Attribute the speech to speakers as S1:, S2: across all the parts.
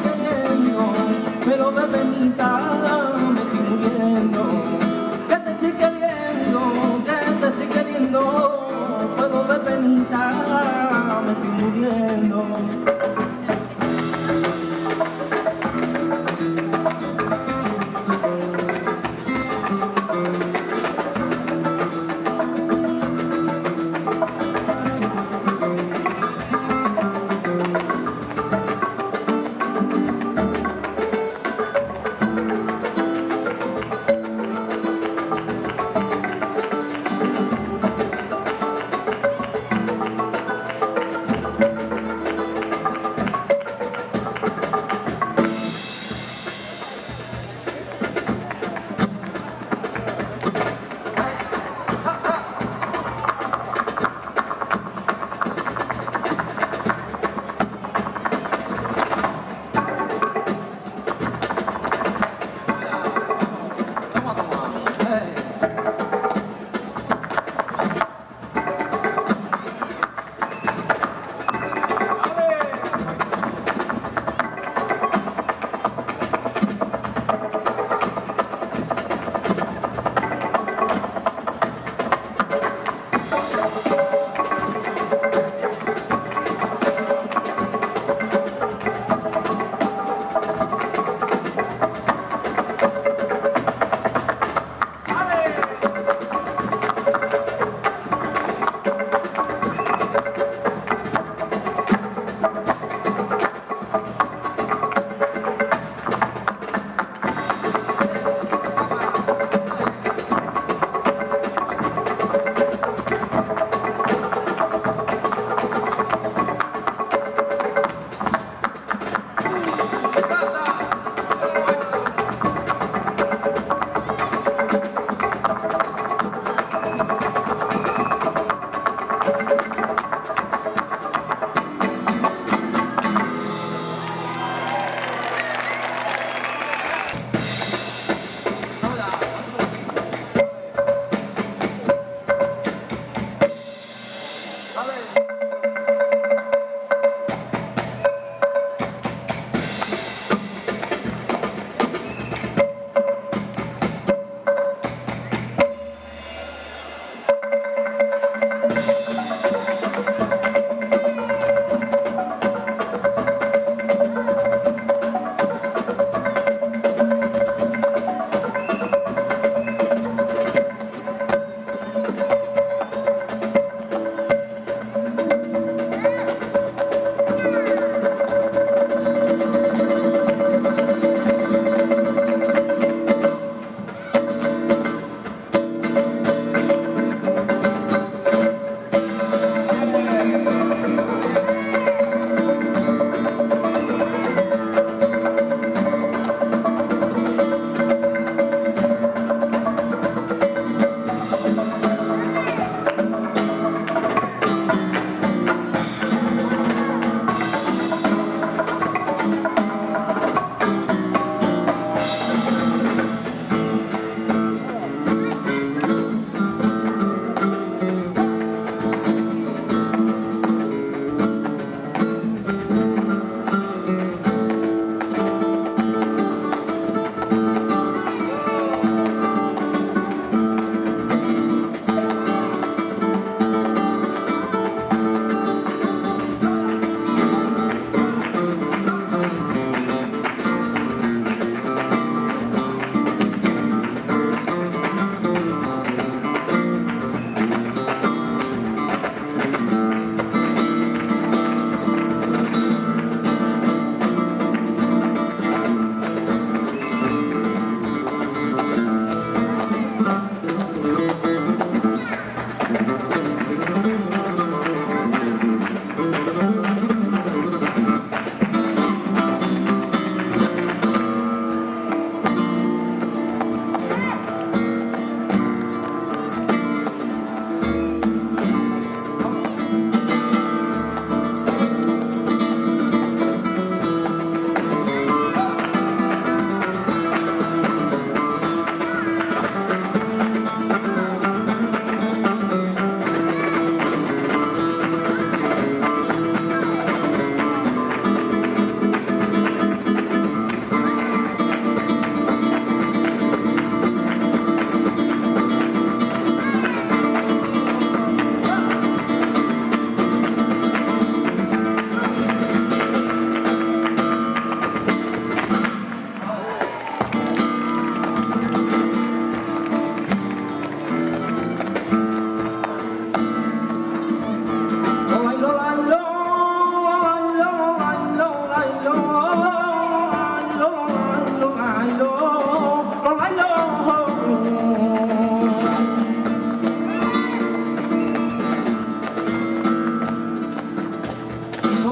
S1: queriendo, pero de penita me estoy muriendo. Que te estoy queriendo, pero de penita me estoy muriendo.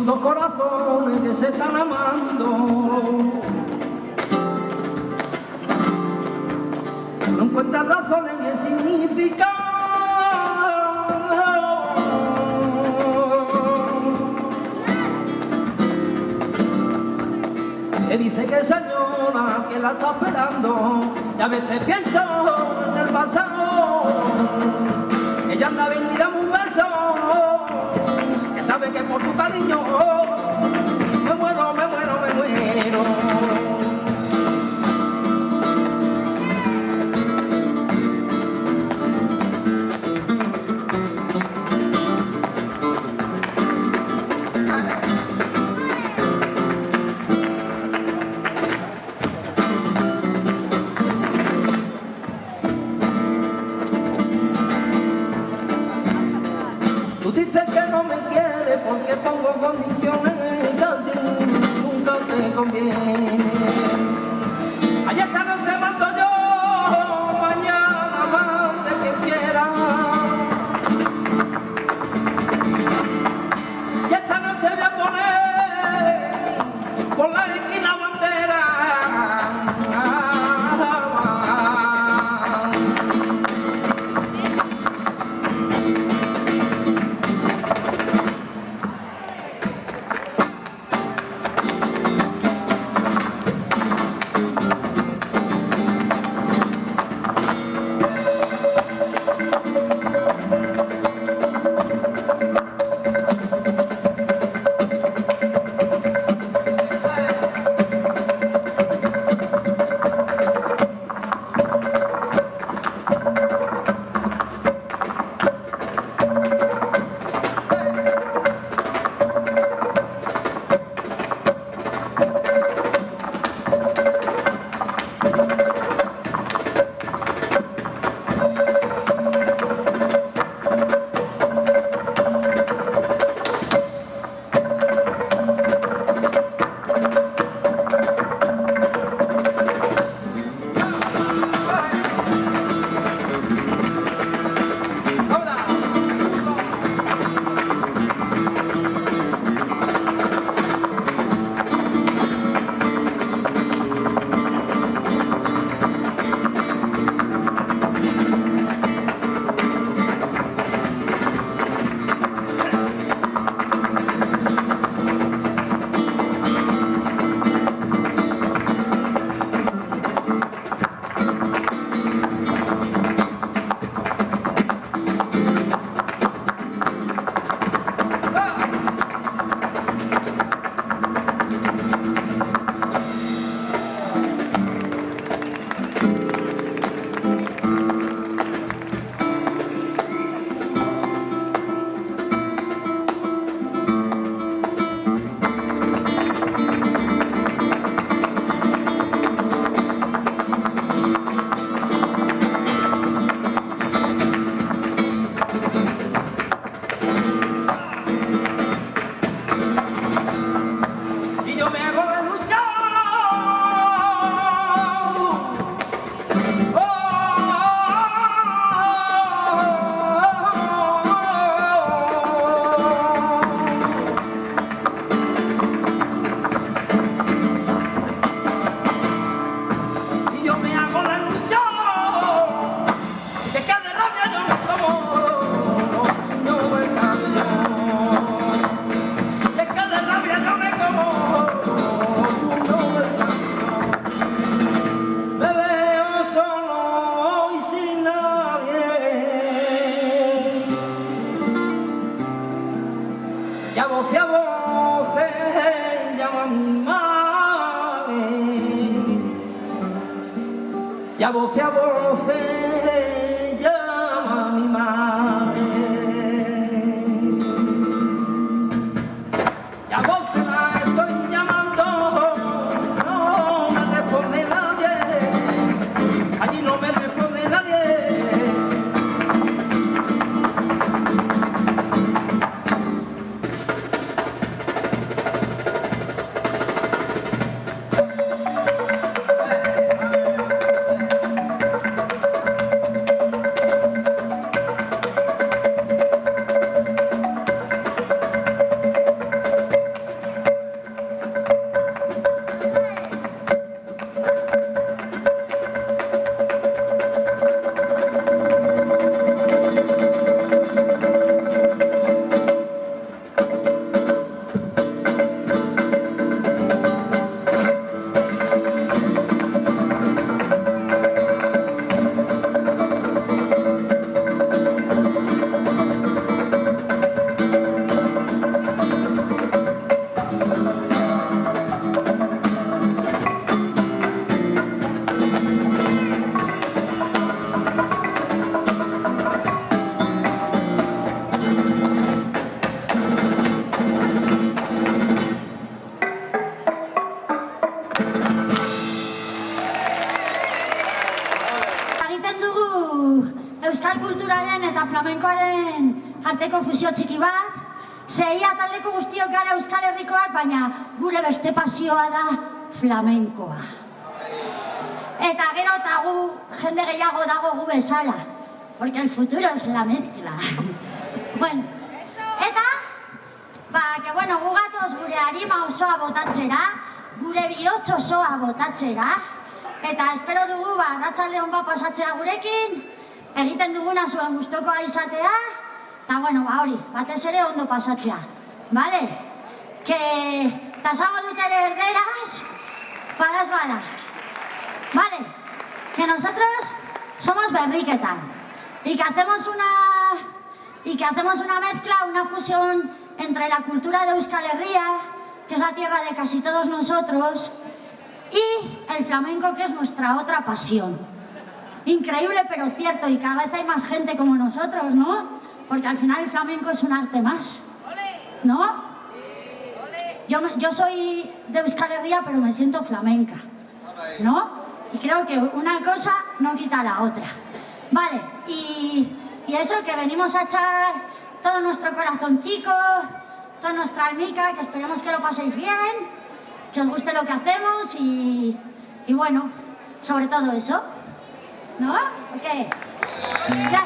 S1: son dos corazones que se están amando. No encuentran razones ni el significado. Que dice que señora que la está esperando, y a veces pienso en el pasado. Ella anda venida un beso, que sabe que por tu cariño me muero, me muero, me muero. Tú dices que no me quieres porque pongo condiciones que a ti nunca te conviene. Ayer esta noche mando yo, mañana mande quien quiera. Y esta noche voy a poner por la esquina bandera.
S2: y a voces llama a mi madre. Y a voces la estoy llamando, no me responde nadie, allí no me responde nadie.
S3: emateko fusio txiki bat, zeia taldeko guztiok gara Euskal Herrikoak, baina gure beste pasioa da flamenkoa. Eta gero eta gu jende gehiago dago gu bezala, porque el futuro es la mezcla. Bueno, eta, que bueno, gu gatoz gure harima osoa botatzera, gure bihotz osoa botatzera, eta espero dugu arratsalde on bat pasatzea gurekin, egiten duguna zuen gustokoa izatea, eta bueno, hori, batez ere ondo pasatzea, bale? Eta esango dut ere erderaz, badaz bada, vale? Que nosotros somos berriketan, y que hacemos una mezcla, una fusión entre la cultura de Euskal Herria, que es la tierra de casi todos nosotros, y el flamenco, que es nuestra otra pasión. Increíble pero cierto, y cada vez hay más gente como nosotros, ¿no? Porque al final el flamenco es un arte más, ¿no? Yo soy de Euskal Herria, pero me siento flamenca, ¿no? Y creo que una cosa no quita la otra. Vale, y eso, que venimos a echar todo nuestro corazoncito, toda nuestra almica, que esperemos que lo paséis bien, que os guste lo que hacemos y bueno, sobre todo eso, ¿no? Ok, ya está.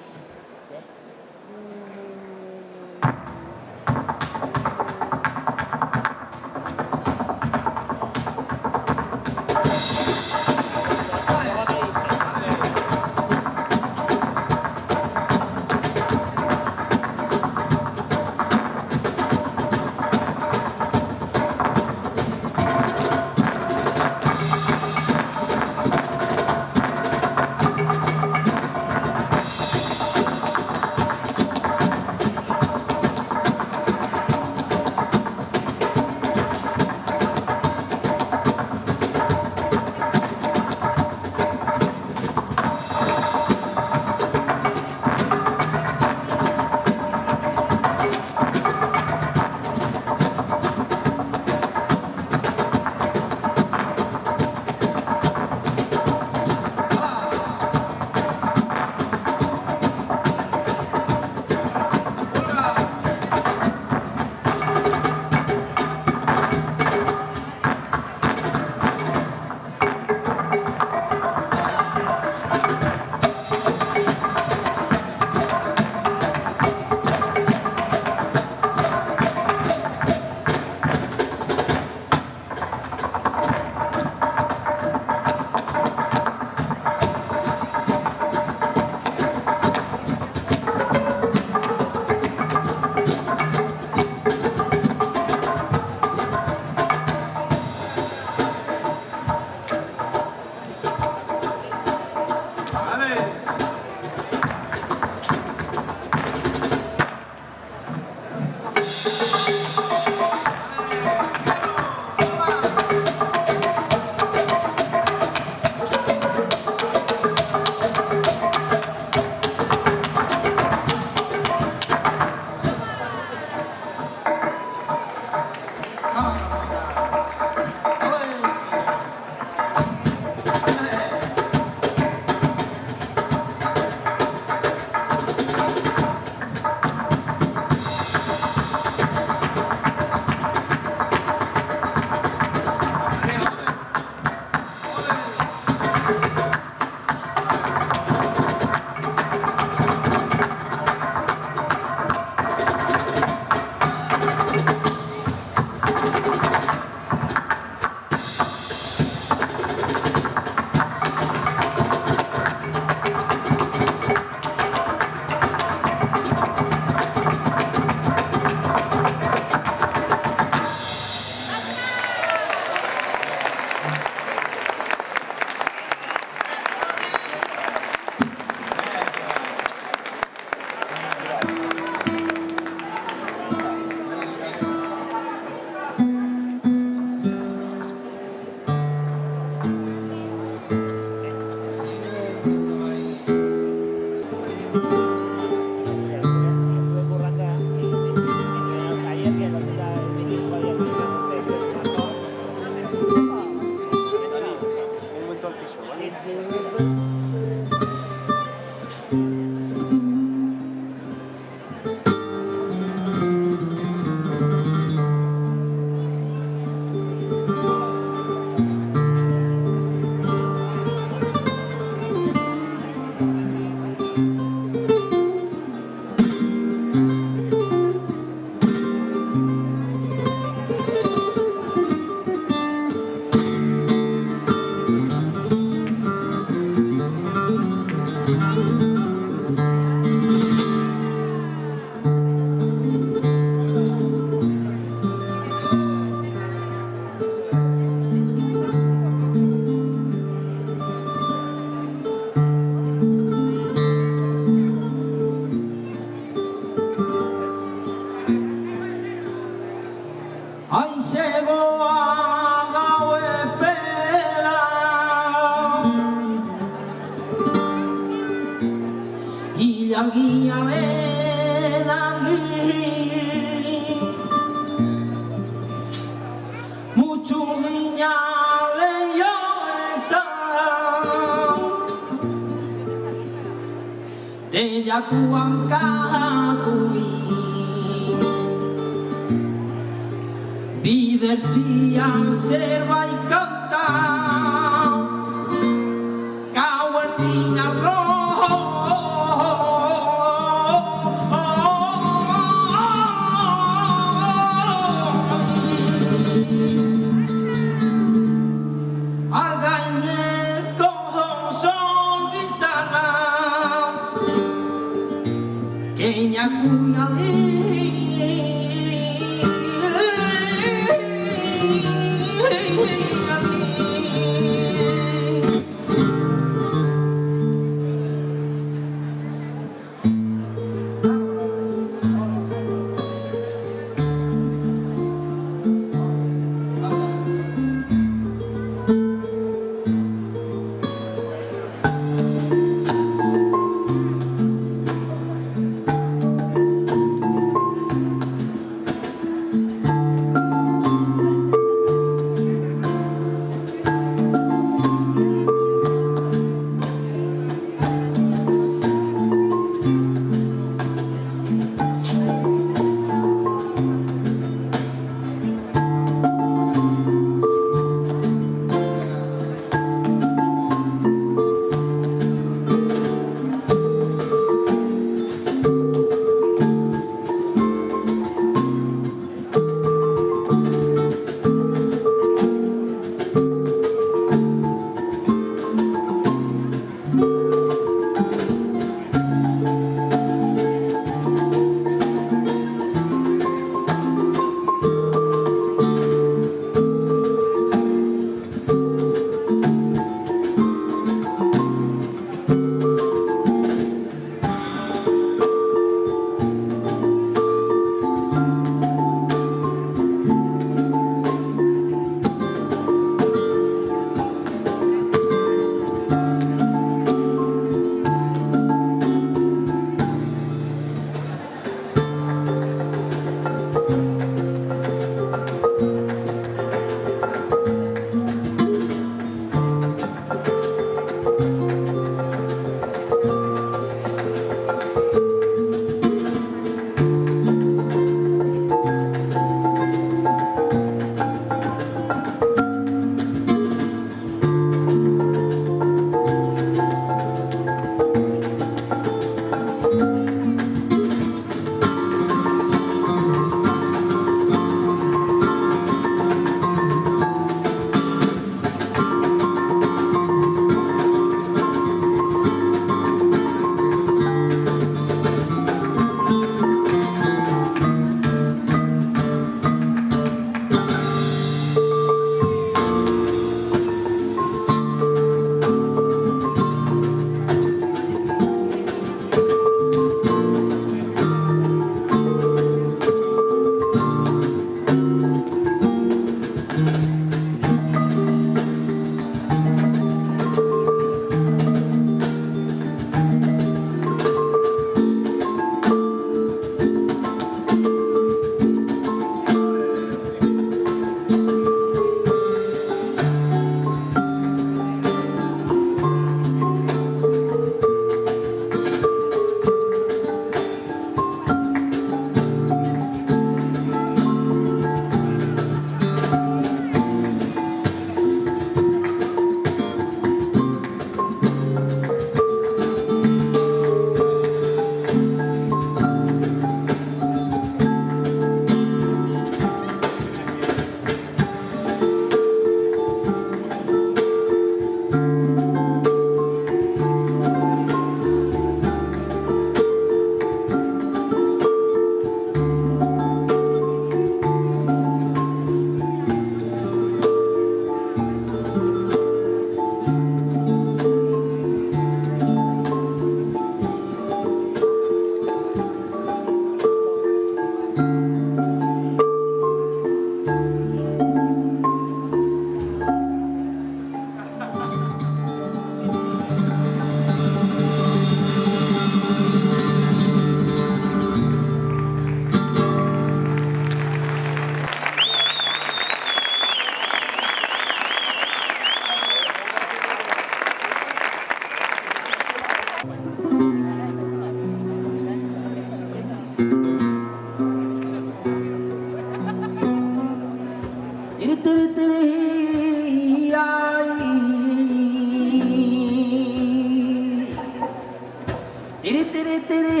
S1: tiri, tiri, tiri,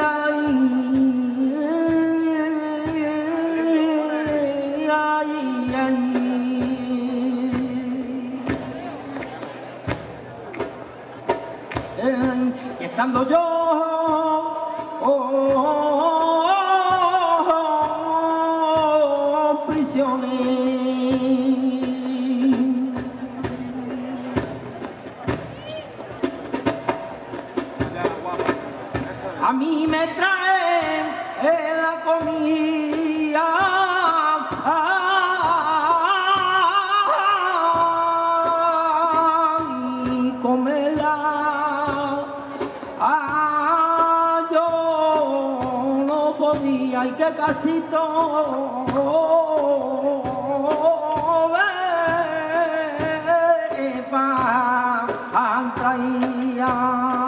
S1: ay, ay, ay. Y estando yo a mí me traen la comida y comerla. Yo no podía y que cachito pan traía.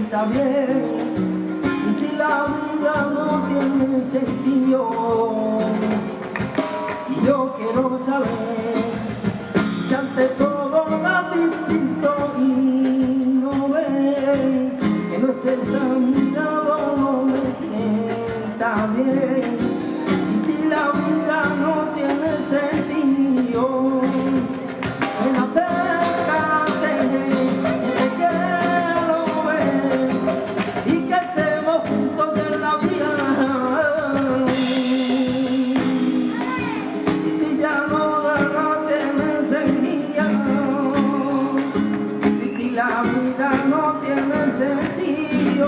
S2: sienta bien. Sin ti la vida no tiene sentido. Y yo quiero saber si ante todo va distinto y no ves que no estés a mi lado, no me sienta bien. Sin ti la vida no tiene sentido. Ven, acércate, que te quiero ver y que estemos juntos en la vida. Sin ti ya no nada tiene sentido. Sin ti la vida no tiene sentido.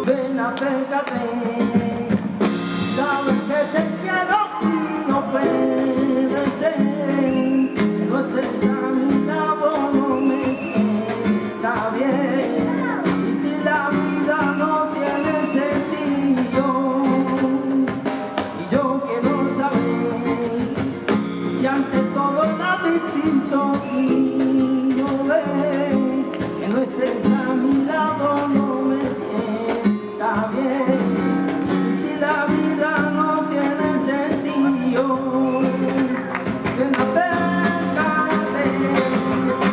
S2: Ven, acércate, sabes que te quiero y no puede ser que no estés a mi lado, no me sienta bien. Sin ti la vida no tiene sentido. Y yo quiero saber si ante todo era distinto y no ves que no estés a mi lado, no me sienta bien. Sin ti la vida no tiene sentido. Ven, acércate,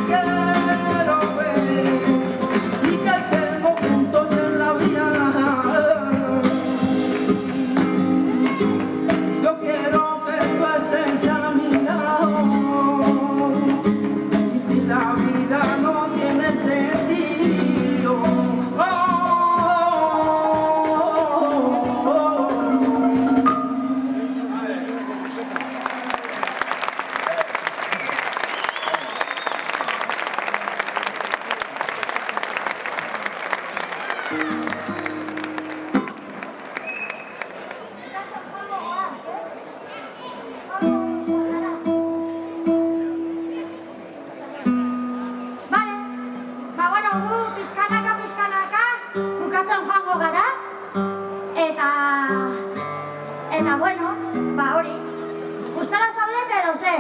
S2: que te quiero ver y que estemos juntos en la vida. Yo quiero que tú estés a mi lado. Sin ti la vida no tiene sentido.
S3: Vale, bueno, pizkanaka, bukatzen joango gara, eta bueno, hori, gustora zaudete edo ze?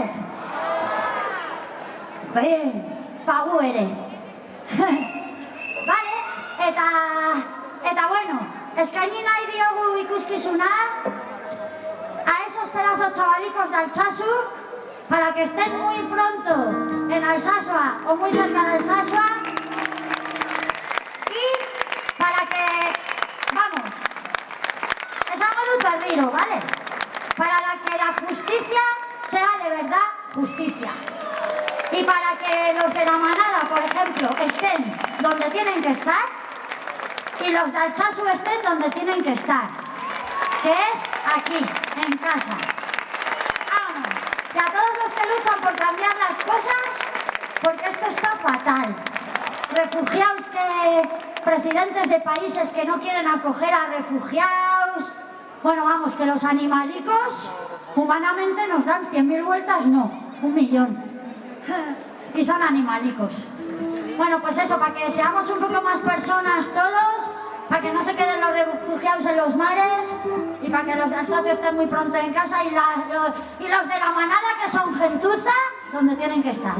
S3: Gu ere. Vale, eta bueno, eskaini nahi diogu ikuskizuna a esos pedazos chavalicos de Altsasu para que estén muy pronto en Alsasua o muy cerca de Alsasua y para que, vamos, esango dut berriro, ¿vale? Para que la justicia sea de verdad justicia y para que los de la manada, por ejemplo, estén donde tienen que estar y los de Altsasu estén donde tienen que estar, que es aquí, en casa. Vámonos. Y a todos los que luchan por cambiar las cosas, porque esto está fatal. Refugiados presidentes de países que no quieren acoger a refugiados. Bueno, vamos, que los animalicos humanamente nos dan 100.000 vueltas, no, 1.000.000. Y son animalicos. Bueno, pues eso, para que seamos un poco más personas todos, para que no se queden los refugiados en los mares y para que los de Altsasu estén muy pronto en casa y los de la manada, que son gentuza, donde tienen que estar.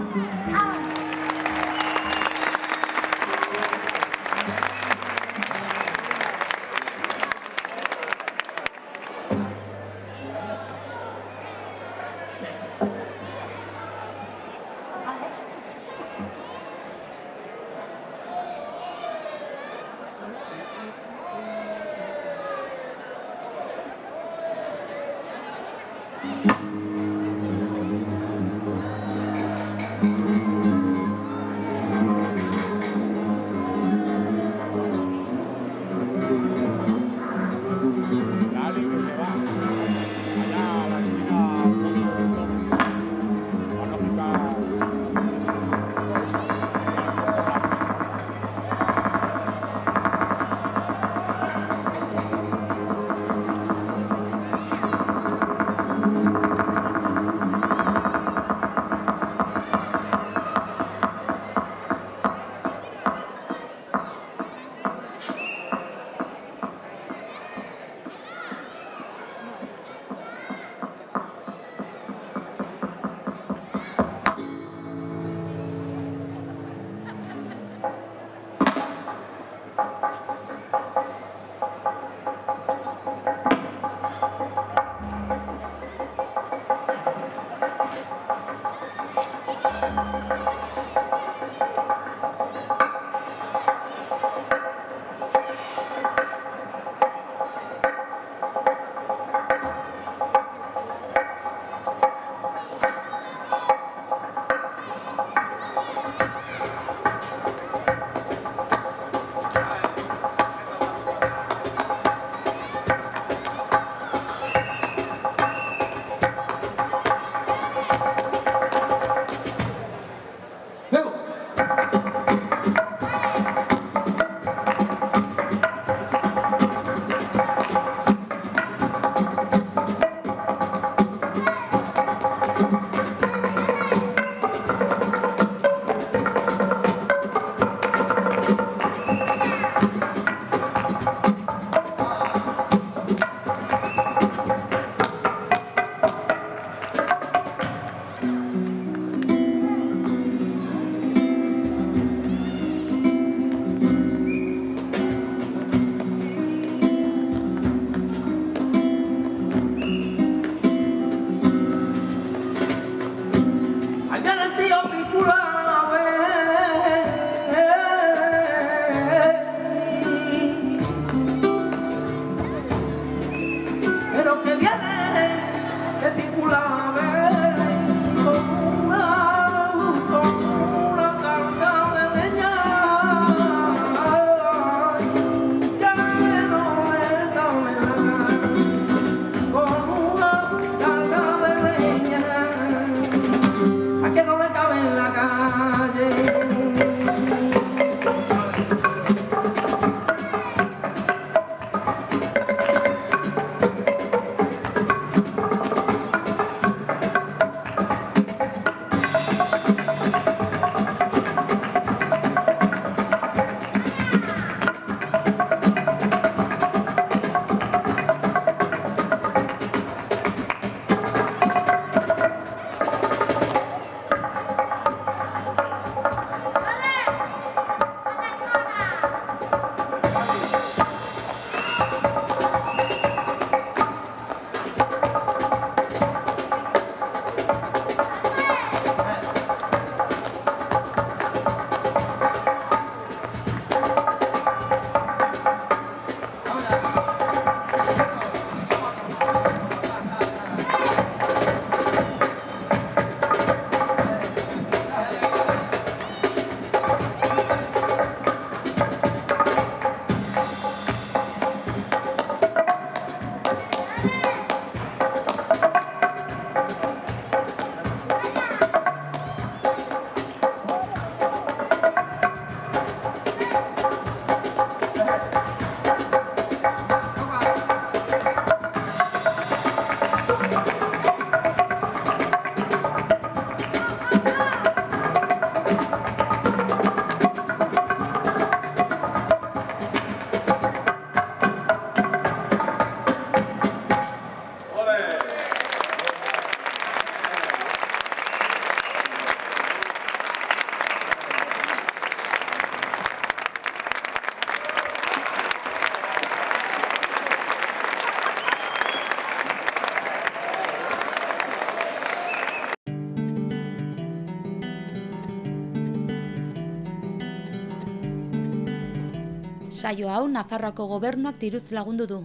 S4: Saio hau Nafarroako gobernuak diruz lagundu du.